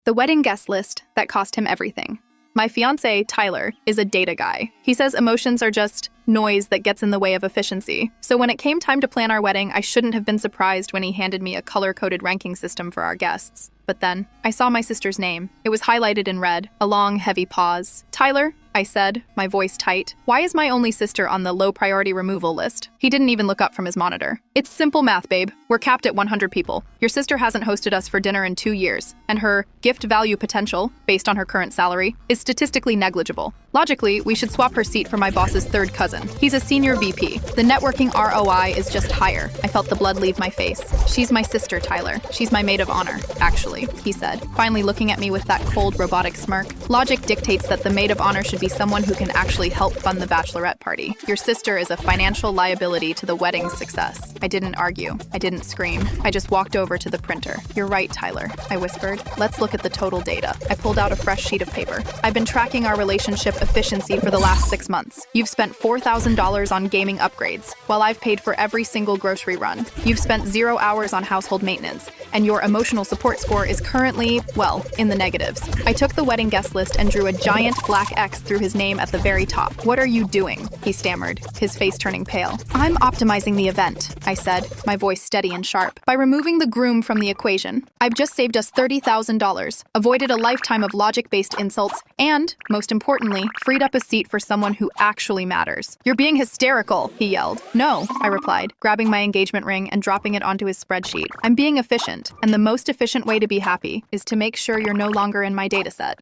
The wedding guest list that cost him everything. My fiancé, Tyler, is a data guy. He says emotions are just noise that gets in the way of efficiency. So when it came time to plan our wedding, I shouldn't have been surprised when he handed me a color-coded ranking system for our guests. But then, I saw my sister's name. It was highlighted in red, a long, heavy pause. Tyler, I said, my voice tight. Why is my only sister on the low priority removal list? He didn't even look up from his monitor. It's simple math, babe. We're capped at 100 people. Your sister hasn't hosted us for dinner in 2 years, and her gift value potential, based on her current salary, is statistically negligible. Logically, we should swap her seat for my boss's third cousin. He's a senior VP. The networking ROI is just higher. I felt the blood leave my face. She's my sister, Tyler. She's my maid of honor, actually, he said, finally looking at me with that cold, robotic smirk. Logic dictates that the maid of honor should be someone who can actually help fund the bachelorette party. Your sister is a financial liability to the wedding's success. I didn't argue. I didn't scream. I just walked over to the printer. You're right, Tyler, I whispered. Let's look at the total data. I pulled out a fresh sheet of paper. I've been tracking our relationship efficiency for the last 6 months. You've spent $4,000 on gaming upgrades, while I've paid for every single grocery run. You've spent 0 hours on household maintenance, and your emotional support score is currently, well, in the negatives. I took the wedding guest list and drew a giant black X through his name at the very top. What are you doing? He stammered, his face turning pale. I'm optimizing the event, I said, my voice steady and sharp. By removing the groom from the equation, I've just saved us $30,000, avoided a lifetime of logic-based insults, and, most importantly, freed up a seat for someone who actually matters. You're being hysterical, he yelled. No, I replied, grabbing my engagement ring and dropping it onto his spreadsheet. I'm being efficient, and the most efficient way to be happy is to make sure you're no longer in my dataset.